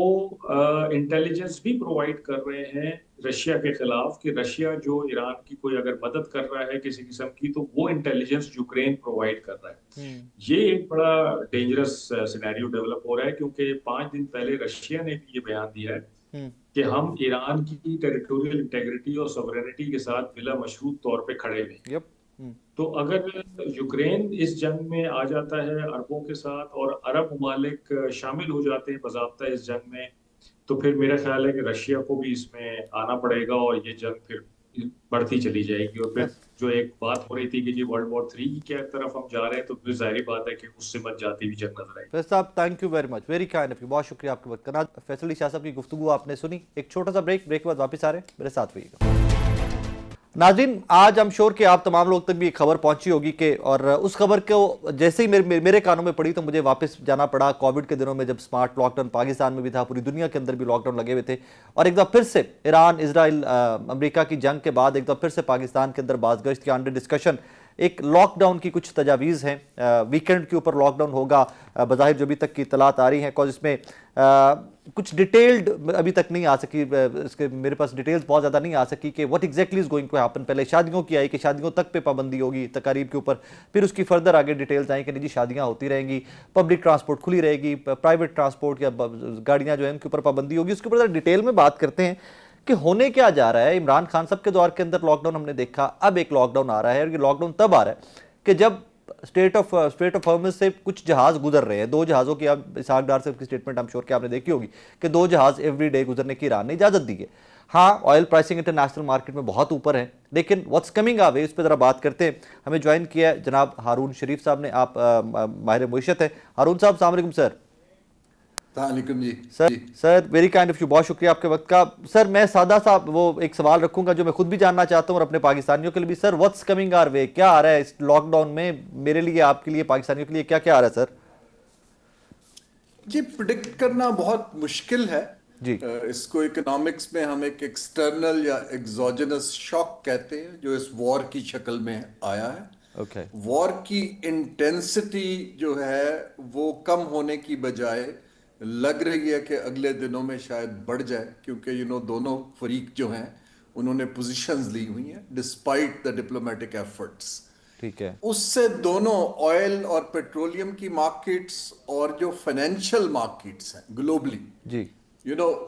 S3: इंटेलिजेंस भी प्रोवाइड कर रहे हैं रशिया के खिलाफ, कि रशिया जो ईरान की कोई अगर मदद कर रहा है किसी किस्म की, तो वो इंटेलिजेंस यूक्रेन प्रोवाइड कर रहा है। ये एक बड़ा डेंजरस सिनेरियो डेवलप हो रहा है, क्योंकि 5 दिन पहले रशिया ने भी ये बयान दिया है कि हम ईरान की टेरिटोरियल इंटेग्रिटी और सॉवरेनिटी के साथ बिला मशरूत तौर पे खड़े हैं। तो अगर यूक्रेन इस जंग में आ जाता है अरबों के साथ और अरब ममालिक शामिल हो जाते हैं बाज़ाब्ता इस जंग में, तो फिर मेरा ख्याल है कि रशिया को भी इसमें आना पड़ेगा और ये जंग फिर बढ़ती चली जाएगी। और फिर जो एक बात हो रही थी कि जी वर्ल्ड वॉर 3 की क्या तरफ हम जा रहे हैं, तो फिर जाहिर बात है कि उससे मत जाती हुई जंग नजर आएगी।
S1: फैसल साहब, thank you very much, very kind of you, बहुत शुक्रिया आपके वक्त का। फैसल अली शाह साहब की गुफ्तगू आपने सुनी। एक छोटा सा ब्रेक के बाद वापस आ रहे हैं, मेरे साथ रहिएगा। नाज़रीन, आज हम श्योर कि आप तमाम लोग तक भी एक खबर पहुंची होगी कि, और उस खबर को जैसे ही मेरे कानों में पड़ी तो मुझे वापस जाना पड़ा कोविड के दिनों में, जब स्मार्ट लॉकडाउन पाकिस्तान में भी था, पूरी दुनिया के अंदर भी लॉकडाउन लगे हुए थे, और एक बार फिर से ईरान इजराइल अमेरिका की जंग के बाद एक बार फिर से पाकिस्तान के अंदर बाज़गश्त की अंडर डिस्कशन एक लॉकडाउन की कुछ तजावीज़ हैं। वीकेंड के ऊपर लॉकडाउन होगा बज़ाहिर, जो अभी तक की इतलात आ रही हैं, कॉज इसमें कुछ डिटेल्ड अभी तक नहीं आ सकी, इसके मेरे पास डिटेल्स बहुत ज़्यादा नहीं आ सकी कि what exactly is going to happen. पहले शादियों की आई कि शादियों तक पे पाबंदी होगी तकारीब के ऊपर, फिर उसकी फर्दर आगे डिटेल्स आई कि नहीं जी शादियाँ होती रहेंगी, पब्लिक ट्रांसपोर्ट खुली रहेगी, प्राइवेट ट्रांसपोर्ट या गाड़ियाँ जो हैं उनके ऊपर पाबंदी होगी। उसके ऊपर डिटेल में बात करते हैं कि होने क्या जा रहा है। इमरान खान साहब के दौर के अंदर लॉकडाउन हमने देखा, अब एक लॉकडाउन आ रहा है, और ये लॉकडाउन तब आ रहा है कि जब स्टेट ऑफ हॉर्मुज़ से कुछ जहाज गुजर रहे हैं। 2 जहाज़ों की, आप इसहाक डार साहब की स्टेटमेंट हम श्योर कि आपने देखी होगी कि 2 जहाज एवरी डे गुजरने की ईरान ने इजाज़त दी है। हाँ, ऑयल प्राइसिंग इंटरनेशनल मार्केट में बहुत ऊपर है, लेकिन व्हाट्स कमिंग अवे इस पर ज़रा बात करते हैं। हमें ज्वाइन किया है जनाब हारून शरीफ साहब ने, आप माहिर मुईशत है। हारून साहब, अस्सलाम वालेकुम सर।
S4: जी
S1: sir very kind of you, बहुत शुक्रिया आपके वक्त का। सर मैं सादा सा वो एक सवाल रखूंगा जो मैं खुद भी जानना चाहता हूँ और अपने पाकिस्तानियों के लिए भी। Sir what's coming our way, क्या आ रहा है इस लॉकडाउन में, मेरे लिए, आपके लिए, पाकिस्तानियों के लिए क्या क्या आ रहा है सर?
S4: जी, प्रिडिक्ट करना बहुत मुश्किल है
S1: जी।
S4: इसको इकोनॉमिक्स में हम एक एक्सटर्नल या एक्सोजेनस शॉक कहते हैं, जो इस वॉर की शक्ल में आया है।
S1: ओके।
S4: वॉर की इंटेंसिटी जो है वो कम होने की बजाय लग रही है कि अगले दिनों में शायद बढ़ जाए, क्योंकि दोनों फरीक जो हैं उन्होंने पोजीशंस ली हुई हैं डिस्पाइट द डिप्लोमेटिक एफर्ट्स।
S1: ठीक है।
S4: उससे दोनों ऑयल और पेट्रोलियम की मार्केट्स और जो फाइनेंशियल मार्केट्स हैं ग्लोबली,
S1: जी,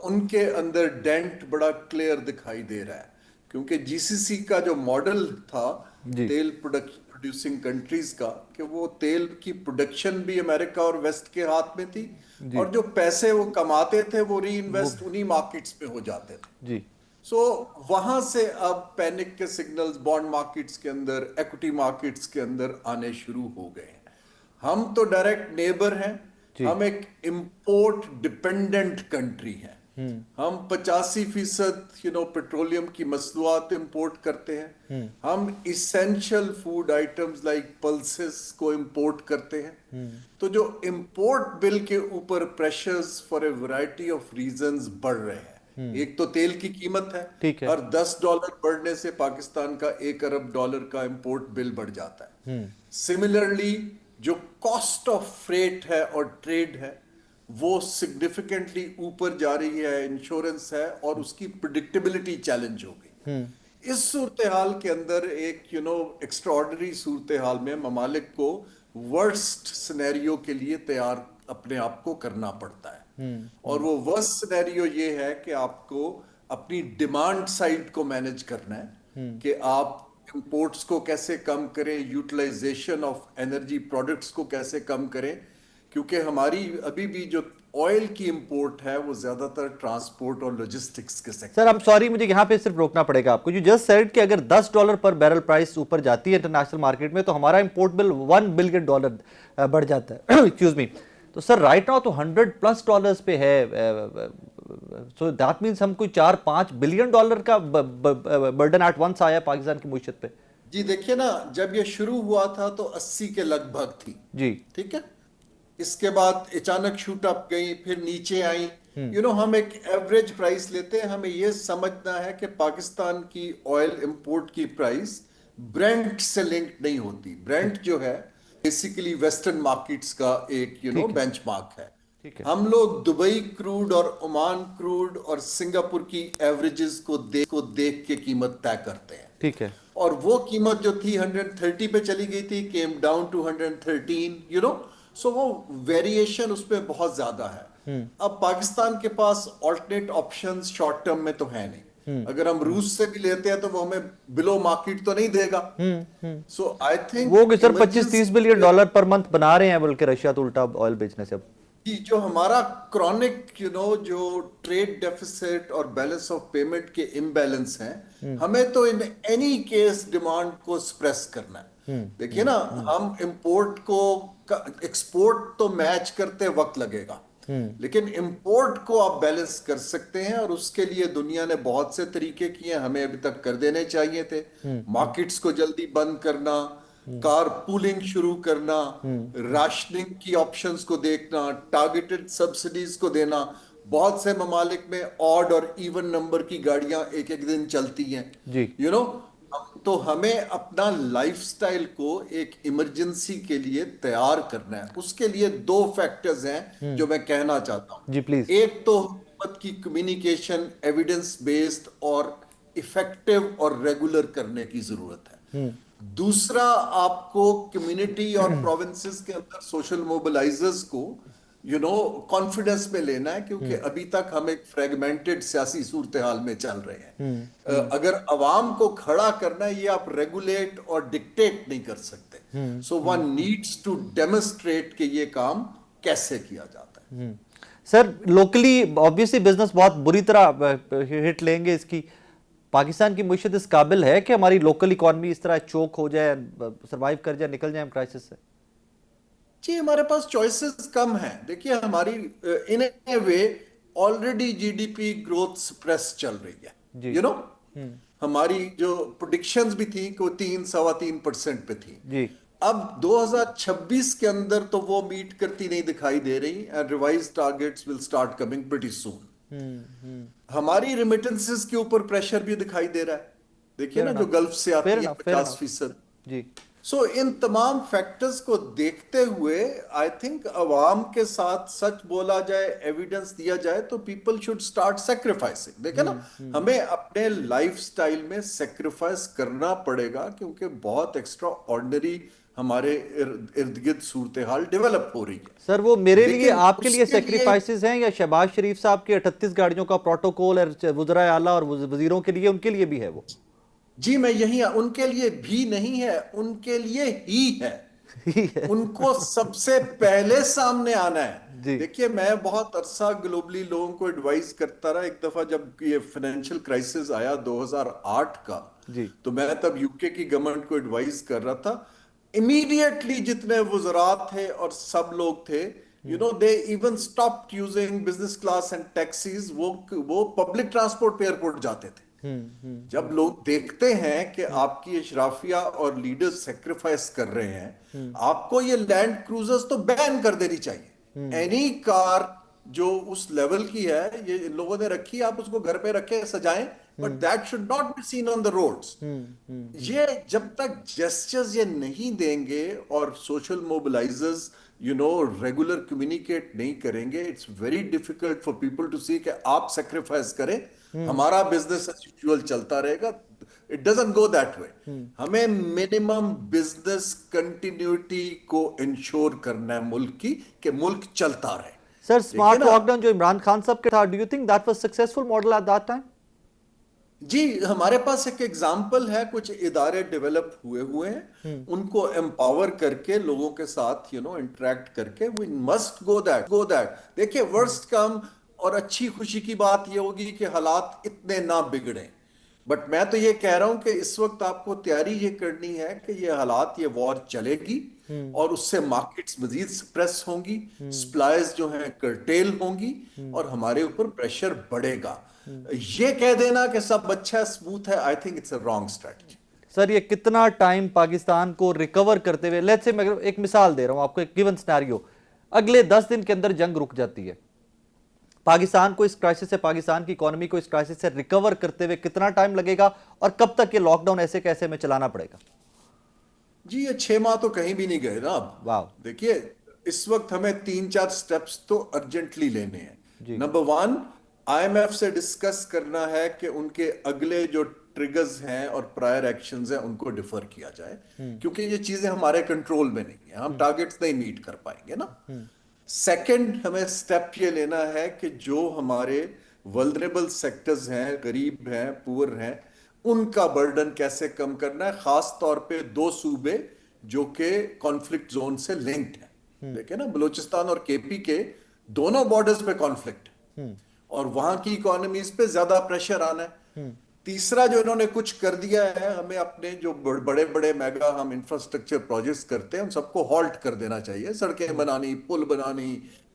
S4: उनके अंदर डेंट बड़ा क्लियर दिखाई दे रहा है, क्योंकि जीसीसी का जो मॉडल था तेल प्रोड्यूसिंग कंट्रीज का, कि वो तेल की प्रोडक्शन भी अमेरिका और वेस्ट के हाथ में थी, और जो पैसे वो कमाते थे वो री इन्वेस्ट उन्हीं मार्केट्स में हो जाते थे।
S1: जी।
S4: सो वहां से अब पैनिक के सिग्नल्स बॉन्ड मार्केट्स के अंदर, एक्विटी मार्केट्स के अंदर आने शुरू हो गए हैं। हम तो डायरेक्ट नेबर हैं, हम एक इंपोर्ट डिपेंडेंट कंट्री हैं। हम 85% पेट्रोलियम की मसनूआत इंपोर्ट करते हैं। हम essential food items like pulses को इंपोर्ट करते हैं। तो जो इंपोर्ट बिल के ऊपर pressures for a variety of reasons बढ़ रहे हैं। एक तो तेल की कीमत है, और $10 बढ़ने से पाकिस्तान का $1 अरब का इंपोर्ट बिल बढ़ जाता है। सिमिलरली जो कॉस्ट ऑफ फ्रेट है और ट्रेड है वो सिग्निफिकेंटली ऊपर जा रही है, इंश्योरेंस है, और उसकी प्रिडिक्टेबिलिटी चैलेंज हो गई। इस सूरत हाल के अंदर एक एक्स्ट्राऑर्डिनरी सूरत हाल में ममालिक को वर्स्ट सिनेरियो के लिए तैयार अपने आप को करना पड़ता है। और वो वर्स्ट सिनेरियो ये है कि आपको अपनी डिमांड साइड को मैनेज करना है कि आप इंपोर्ट्स को कैसे कम करें, यूटिलाइजेशन ऑफ एनर्जी प्रोडक्ट्स को कैसे कम करें, क्योंकि हमारी अभी भी जो ऑयल की इंपोर्ट है वो ज्यादातर ट्रांसपोर्ट और लॉजिस्टिक्स के सेक्टर।
S1: सर, I'm sorry, मुझे यहाँ पे सिर्फ रोकना पड़ेगा आपको। यू जस्ट सेड कि अगर $10 पर बैरल प्राइस ऊपर जाती है इंटरनेशनल मार्केट में तो हमारा इंपोर्ट बिल $1 बिलियन बढ़ जाता है। Excuse me. तो सर राइट नाउ तो $100+ पे है, सो दैट मीन्स हम कोई $4-5 बिलियन का बर्डन एट वंस आया पाकिस्तान की मुईशत पे।
S4: जी देखिए ना, जब ये शुरू हुआ था तो 80 के लगभग थी
S1: जी,
S4: ठीक है, इसके बाद अचानक शूट अप गई, फिर नीचे आई। हम एक एवरेज प्राइस लेते हैं, हमें यह समझना है कि पाकिस्तान की ऑयल इंपोर्ट की प्राइस ब्रेंट से लिंक नहीं होती। ब्रेंट जो है बेसिकली वेस्टर्न मार्केट्स का एक बेंचमार्क है। हम लोग दुबई क्रूड और ओमान क्रूड और सिंगापुर की एवरेजेस को देख के कीमत तय करते हैं।
S1: ठीक है।
S4: और वो कीमत जो थी 130 पे चली गई थी, केम डाउन टू 113, सो वो वेरिएशन उसमें बहुत ज्यादा है। अब पाकिस्तान के पास ऑल्टरनेट ऑप्शंस शॉर्ट टर्म में तो है नहीं। अगर हम रूस से भी लेते हैं तो वो हमें बिलो मार्केट तो नहीं देगा। सो आई थिंक
S1: वो कि सर $25-30 बिलियन पर मंथ बना रहे हैं, बल्कि रशिया तो उल्टा ऑयल बेचने से। अब
S4: जो हमारा क्रॉनिक जो ट्रेड डेफिसिट और बैलेंस ऑफ पेमेंट के इम्बैलेंस हैं, हमें तो इन एनी केस डिमांड को स्प्रेस करना है। देखिए ना, हम इंपोर्ट को एक्सपोर्ट तो मैच करते वक्त लगेगा, लेकिन इंपोर्ट को आप बैलेंस कर सकते हैं, और उसके लिए दुनिया ने बहुत से तरीके किए, हमें अभी तक कर देने चाहिए थे। मार्केट्स को जल्दी बंद करना, कार पूलिंग शुरू करना, राशनिंग की ऑप्शंस को देखना, टारगेटेड सब्सिडीज को देना। बहुत से ममालिक में ऑड और इवन नंबर की गाड़ियां एक एक दिन चलती हैं
S1: जी।
S4: तो हमें अपना लाइफस्टाइल को एक इमरजेंसी के लिए तैयार करना है। उसके लिए 2 फैक्टर्स हैं जो मैं कहना चाहता हूं
S1: जी प्लीज।
S4: एक तो हुकूमत की कम्युनिकेशन एविडेंस बेस्ड और इफेक्टिव और रेगुलर करने की जरूरत है। दूसरा, आपको कम्युनिटी और प्रोविंसेस के अंदर सोशल मोबिलाइजर्स को कॉन्फिडेंस में लेना है, क्योंकि अभी तक हम एक फ्रेगमेंटेड सियासी सूरत हाल में चल रहे हैं। अगर अवाम को खड़ा करना है, ये आप रेगुलेट और डिक्टेट नहीं कर सकते। So one needs to demonstrate कि ये काम कैसे किया जाता है।
S1: सर लोकली ऑब्वियसली बिजनेस बहुत बुरी तरह हिट लेंगे इसकी। पाकिस्तान की मुईशत इस काबिल है कि हमारी लोकल इकॉनमी इस तरह चोक हो जाए, सरवाइव कर जाए, निकल जाए क्राइसिस से?
S4: जी, हमारे पास चॉइसेस कम हैं। देखिए, हमारी इन ए वे ऑलरेडी जीडीपी ग्रोथ सप्रेस चल रही है। हमारी जो प्रेडिक्शंस भी थी को 3-3.25% पे थी
S1: जी।
S4: अब 2026 के अंदर तो वो मीट करती नहीं दिखाई दे रही, and revised targets will start coming pretty सून। हमारी रिमिटेंसेस के ऊपर प्रेशर भी दिखाई दे रहा है। देखिए ना, जो गल्फ से आती है 50%
S1: जी।
S4: सो इन तमाम फैक्टर्स को देखते हुए आई थिंक अवाम के साथ सच बोला जाए, एविडेंस दिया जाए, तो पीपल शुड स्टार्ट सेक्रीफाइसिंग। देखे ना, हमें अपने लाइफस्टाइल में सेक्रीफाइस करना पड़ेगा, क्योंकि बहुत एक्स्ट्रा ऑर्डिनरी हमारे इर्द गिर्द सूरत हाल डेवलप हो रही है।
S1: सर वो मेरे लिए आपके लिए सेक्रीफाइसेस हैं, या शहबाज शरीफ साहब के 38 गाड़ियों का प्रोटोकॉल है वज़राए आला और वजीरों के लिए, उनके लिए भी है वो?
S4: जी, मैं यही, उनके लिए भी नहीं है, उनके लिए ही है। उनको सबसे पहले सामने आना है। देखिए, मैं बहुत अरसा ग्लोबली लोगों को एडवाइस करता रहा। एक दफा जब ये फाइनेंशियल क्राइसिस आया 2008 का, तो मैं तब यूके की गवर्नमेंट को एडवाइस कर रहा था। इमीडिएटली जितने वज़रात थे और सब लोग थे, they even stopped using business class and taxis. वो पब्लिक ट्रांसपोर्ट पे एयरपोर्ट जाते थे। जब लोग देखते हैं कि आपकी अशराफिया और लीडर्स सेक्रीफाइस कर रहे हैं, आपको ये लैंड क्रूजर्स तो बैन कर देनी चाहिए। एनी कार जो उस लेवल की है, ये इन लोगों ने रखी, आप उसको घर पे रखें, सजाएं, but that should not be seen on the roads. ये जब तक जेस्चर्स ये नहीं देंगे और सोशल मोबिलाइजर्स रेगुलर कम्युनिकेट नहीं करेंगे, it's very difficult for people to see कि आप सेक्रीफाइस करें, हमारा बिजनेस एज यूजुअल चलता रहेगा। It doesn't go that way. हमें मिनिमम बिजनेस कंटिन्यूटी को इंश्योर करना है मुल्क की, कि मुल्क चलता रहे।
S1: सर, स्मार्ट लॉकडाउन जो इमरान खान साहब के था, do you think that was successful model at that time?
S4: जी, हमारे पास एक एग्जाम्पल है, कुछ इदारे डेवलप हुए हैं, उनको एम्पावर करके लोगों के साथ इंटरेक्ट करके वी मस्ट गो दैट। देखिए, वर्स्ट कम और अच्छी खुशी की बात ये होगी कि हालात इतने ना बिगड़े, बट मैं तो ये कह रहा हूं कि इस वक्त आपको तैयारी ये करनी है कि ये हालात, ये वॉर चलेगी और उससे मार्केट्स मजीद स्प्रेस होंगी, सप्लाईज जो हैं कर्टेल होंगी और हमारे ऊपर प्रेशर बढ़ेगा। ये कह देना कि सब अच्छा स्मूथ है, I think it's a wrong strategy.
S1: Sir, ये कितना टाइम पाकिस्तान को रिकवर करते हुए, लेट्स से मैं एक मिसाल दे रहा हूं आपको, एक गिवन सिनेरियो, अगले 10 दिन के अंदर जंग रुक जाती है, पाकिस्तान को इस क्राइसिस से, पाकिस्तान की इकोनॉमी को इस क्राइसिस से रिकवर करते हुए कितना टाइम लगेगा और कब तक ये लॉकडाउन ऐसे कैसे में चलाना पड़ेगा?
S4: जी, ये 6 माह तो कहीं भी नहीं गए ना।
S1: वाह।
S4: देखिए, इस वक्त हमें 3-4 स्टेप्स तो अर्जेंटली लेने हैं। नंबर 1, IMF से डिस्कस करना है कि उनके अगले जो ट्रिगर्स हैं और प्रायर एक्शंस हैं उनको डिफर किया जाए, क्योंकि ये चीजें हमारे कंट्रोल में नहीं है, हम टारगेट्स नहीं मीट कर पाएंगे ना। सेकंड, हमें स्टेप ये लेना है कि जो हमारे वल्नरेबल सेक्टर्स हैं, गरीब हैं, पुअर हैं, उनका बर्डन कैसे कम करना है, खास तौर पे 2 सूबे जो कि कॉन्फ्लिक्ट जोन से लिंक्ड हैं। देखिए ना, बलूचिस्तान और KP के दोनों बॉर्डर्स पे कॉन्फ्लिक्ट और वहां की इकोनॉमीज पे ज्यादा प्रेशर आना है। तीसरा, जो इन्होंने कुछ कर दिया है, हमें अपने जो बड़े बड़े मेगा हम इंफ्रास्ट्रक्चर प्रोजेक्ट्स करते हैं उन सबको हॉल्ट कर देना चाहिए। सड़कें बनानी, पुल बनानी,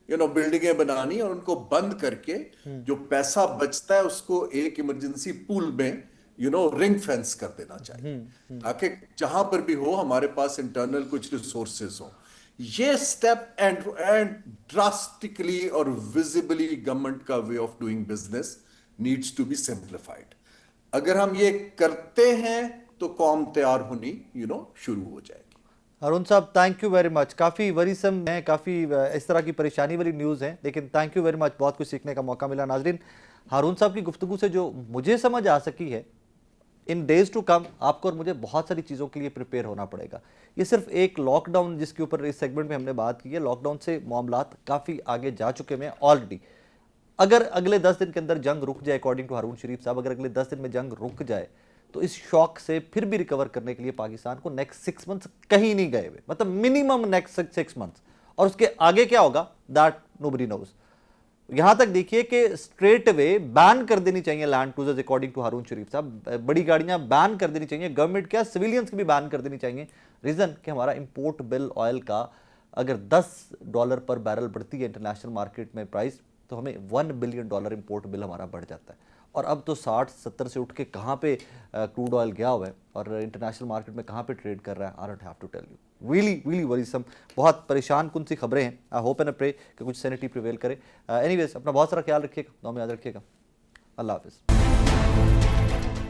S4: बिल्डिंगें बनानी, और उनको बंद करके जो पैसा बचता है उसको एक इमरजेंसी पूल में रिंग फेंस कर देना चाहिए, ताकि जहां पर भी हो हमारे पास इंटरनल कुछ रिसोर्सेज हो। ये स्टेप एंड ड्रास्टिकली और विजिबली गवर्नमेंट का way of doing business needs to be simplified. अगर हम ये करते हैं तो कौम तैयार होनी शुरू हो जाएगी।
S1: हारून साहब, थैंक यू वेरी मच। काफ़ी वरीसम है, काफ़ी इस तरह की परेशानी वाली न्यूज़ है, लेकिन थैंक यू वेरी मच, बहुत कुछ सीखने का मौका मिला। नाजरीन, हारून साहब की गुफ्तगू से जो मुझे समझ आ सकी है, इन डेज टू कम आपको और मुझे बहुत सारी चीज़ों के लिए प्रिपेयर होना पड़ेगा। ये सिर्फ एक लॉकडाउन जिसके ऊपर इस सेगमेंट में हमने बात की है, लॉकडाउन से मामलात काफ़ी आगे जा चुके हैं ऑलरेडी। अगर अगले 10 दिन के अंदर जंग रुक जाए, अकॉर्डिंग टू हारून शरीफ साहब, अगर अगले 10 दिन में जंग रुक जाए तो इस शॉक से फिर भी रिकवर करने के लिए पाकिस्तान को नेक्स्ट 6 मंथ्स कहीं नहीं गए हुए, मतलब मिनिमम नेक्स्ट 6 मंथ्स, और उसके आगे क्या होगा दैट नोबडी नोज। यहां तक देखिए कि स्ट्रेट वे बैन कर देनी चाहिए लैंड क्रूजर्स, अकॉर्डिंग टू हारून शरीफ साहब, बड़ी गाड़ियां बैन कर देनी चाहिए, गवर्नमेंट क्या सिविलियंस की भी बैन कर देनी चाहिए। रीजन कि हमारा इंपोर्ट बिल ऑयल का अगर $10 पर बैरल बढ़ती है इंटरनेशनल मार्केट में प्राइस, तो हमें $1 बिलियन इंपोर्ट बिल हमारा बढ़ जाता है। और अब तो 60-70 से उठ के कहाँ पे क्रूड ऑयल गया हुआ है और इंटरनेशनल मार्केट में कहाँ पे ट्रेड कर रहा है, I don't have to tell you. Really worrisome, बहुत परेशान कुन सी खबरें हैं। आई होप एंड प्रे कि कुछ सैनिटी प्रिवेल करे। एनीवेज, अपना बहुत सारा ख्याल रखिएगा, दुआ में याद रखिएगा। अल्लाह हाफिज़।